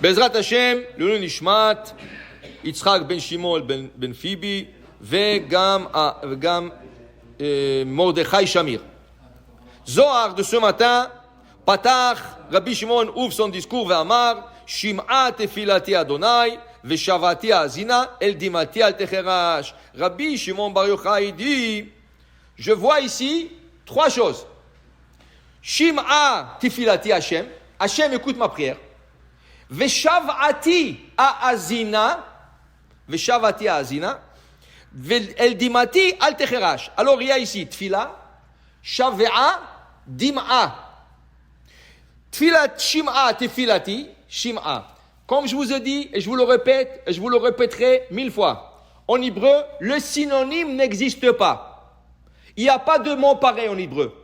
בעזרת השם, לעילוי נשמת יצחק בן שמעון בן פיבי וגם מרדכי שמיר. Zohar de ce matin, Patach, Rabbi Shimon ouvre son discours ואמר, שמעה תפילתי אדוני ושבעתי האזינה אל דמעתי אל תחרש. Rabbi Shimon Bar Yochai dit, je vois ici trois choses. Shim'a tefilati Hashem, Hashem écoute ma prière. Veshavati aazina, veshavati aazina, el dimati al techerash. Alors il y a ici tfila, shav'a, dim'a. Tfilat shim'a tefilati, shim'a. Comme je vous ai dit, et je vous le répète, et je vous le répéterai 1000 fois, en hébreu, le synonyme n'existe pas. Il n'y a pas de mot pareil en hébreu.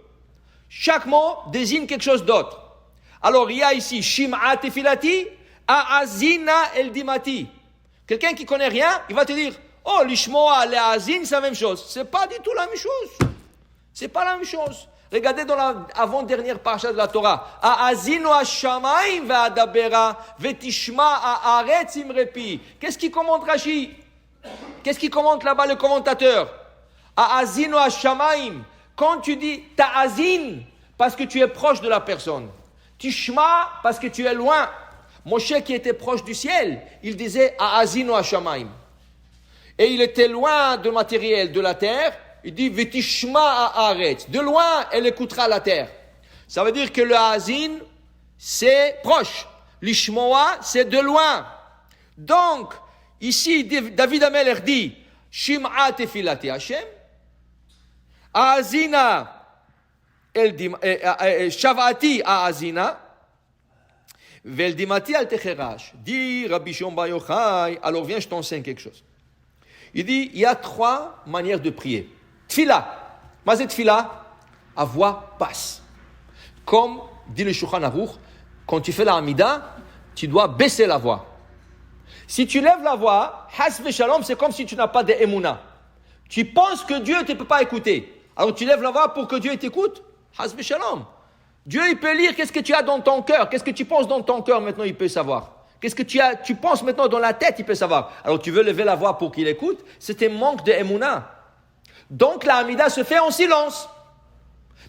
Chaque mot désigne quelque chose d'autre. Alors, il y a ici Shim'a tefilati, Aazina el dimati. Quelqu'un qui connaît rien, il va te dire, oh, l'ishmoa, l'azin, c'est la même chose. C'est pas du tout la même chose. C'est pas la même chose. Regardez dans la avant-dernière parasha de la Torah. Aazinu hashamayim ve'adabera ve'tishma haaretz imrepi. Qu'est-ce qui commente Rashi? Qu'est-ce qui commente là-bas le commentateur? Aazinu hashamayim. Quand tu dis ta'azin, parce que tu es proche de la personne. Tishma, parce que tu es loin. Moshe qui était proche du ciel, il disait Aazinu hashamayim. Et il était loin du matériel de la terre, il dit Vetishma haaretz. De loin, elle écoutera la terre. Ça veut dire que le Aazin, c'est proche. L'Ishmoa, c'est de loin. Donc, ici, David Ameler dit Shim'a tefilati Hashem. Aazina Shavati Aazina Vel dimati al techerash. Dit Rabbi Shimon Bar Yochai, alors viens, je t'enseigne quelque chose. Il dit, il y a 3 manières de prier. Tfila. Mazet tfila, à voix basse. Comme dit le Shulchan Aruch, quand tu fais la Hamida, tu dois baisser la voix. Si tu lèves la voix, has v'shalom, c'est comme si tu n'as pas de emuna. Tu penses que Dieu ne peut pas écouter. Alors tu lèves la voix pour que Dieu t'écoute. Has v'shalom. Dieu, il peut lire qu'est-ce que tu as dans ton cœur. Qu'est-ce que tu penses dans ton cœur maintenant, il peut savoir. Qu'est-ce que tu penses maintenant dans la tête, il peut savoir. Alors tu veux lever la voix pour qu'il écoute. C'est un manque de emuna. Donc la Hamida se fait en silence.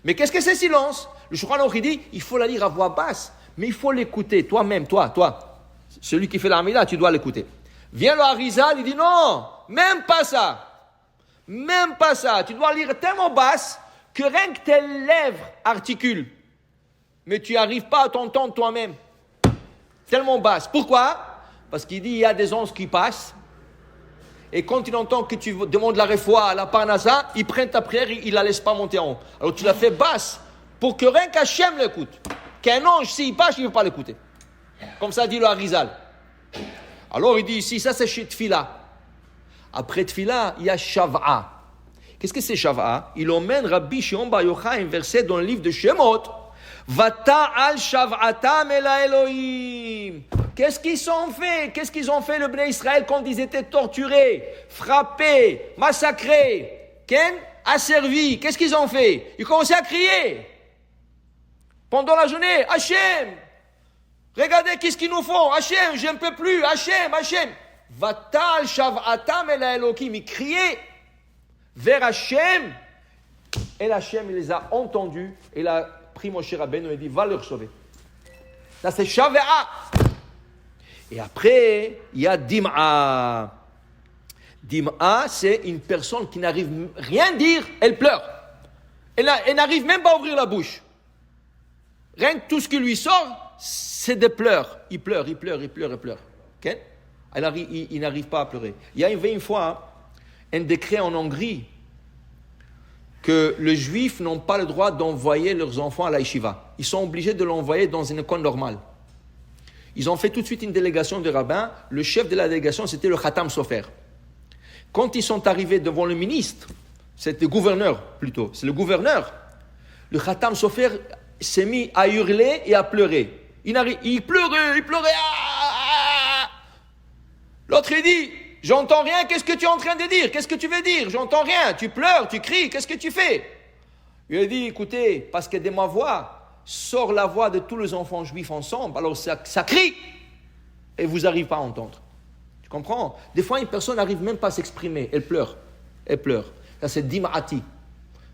Mais qu'est-ce que c'est silence? Le Shulchan Aruch dit, il faut la lire à voix basse. Mais il faut l'écouter, toi-même, toi. Celui qui fait la Hamida, tu dois l'écouter. Vient le Harizal, il dit non, même pas ça. Même pas ça. Tu dois lire tellement basse que rien que tes lèvres articulent. Mais tu n'arrives pas à t'entendre toi-même. Tellement basse. Pourquoi? Parce qu'il dit, il y a des anges qui passent. Et quand il entend que tu demandes la refoua à la parnasa, ils prennent ta prière, ils ne la laissent pas monter en haut. Alors tu la fais basse pour que rien qu'Hachem l'écoute. Qu'un ange, s'il passe, il ne veut pas l'écouter. Comme ça dit le Harizal. Alors il dit ici, ça c'est chez Tfila. Après Tfila, il y a Shav'a. Qu'est-ce que c'est Shav'a? Il emmène Rabbi Shimon Bar Yochai un verset dans le livre de Shemot. Vata'al Shav'atam el Elohim. Qu'est-ce qu'ils ont fait le Bnei Israël quand ils étaient torturés, frappés, massacrés, asservis? Qu'est-ce qu'ils ont fait? Ils commençaient à crier. Pendant la journée, Hachem, regardez qu'est-ce qu'ils nous font. Hachem, je ne peux plus. Hachem. Vatal Shav'atam el Elohim. Ils criaient vers Hachem. Et Hachem, il les a entendus. Et il a pris Moshe Rabbeinu et dit, va leur sauver. Ça c'est Shav'a. Et après, il y a Dim'a. Dim'a, c'est une personne qui n'arrive rien dire, elle pleure. Elle n'arrive même pas à ouvrir la bouche. Rien que tout ce qui lui sort, c'est des pleurs. Il pleure. Okay? Il n'arrive pas à pleurer. Il y a une fois un décret en Hongrie que les Juifs n'ont pas le droit d'envoyer leurs enfants à la yeshiva. Ils sont obligés de l'envoyer dans une école normale. Ils ont fait tout de suite une délégation de rabbins. Le chef de la délégation, c'était le Khatam Sofer. Quand ils sont arrivés devant le ministre, c'est le gouverneur plutôt, c'est le gouverneur, le Khatam Sofer s'est mis à hurler et à pleurer. Il pleurait. L'autre, il dit, j'entends rien, qu'est-ce que tu es en train de dire? Qu'est-ce que tu veux dire? J'entends rien, tu pleures, tu cries, qu'est-ce que tu fais? Il a dit, écoutez, parce que de ma voix sort la voix de tous les enfants juifs ensemble, alors ça crie. et vous n'arrivez pas à entendre. Tu comprends? Des fois, une personne n'arrive même pas à s'exprimer, elle pleure. Elle pleure. Ça, c'est dima'ati.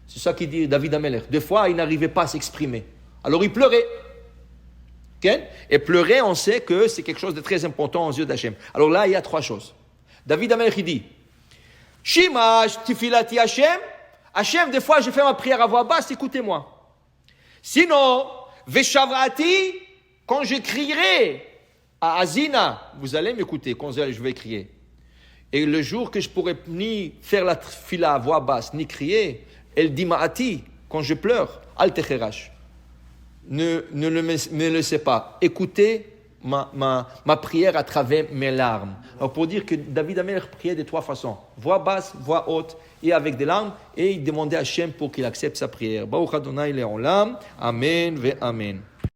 C'est ça qu'il dit David Ameler. Des fois, il n'arrivait pas à s'exprimer. Alors, il pleurait. Okay? Et pleurer, on sait que c'est quelque chose de très important aux yeux d'Hachem. Alors là, il y a 3 choses. David Ameler, il dit Shimash tifilati Hachem. Hachem, des fois, je fais ma prière à voix basse, écoutez-moi. Sinon, veshavrati, quand je crierai à Azina, vous allez m'écouter quand je vais crier. Et le jour que je pourrai ni faire la fila à voix basse, ni crier, El Dimaati, quand je pleure, Al Techerash. Ne me laissez pas. Écoutez ma prière à travers mes larmes. Alors pour dire que David Ameler priait de 3 façons. Voix basse, voix haute et avec des larmes. Et il demandait à Hachem pour qu'il accepte sa prière. Baruch Adonai Le'olam. Amen ve Amen.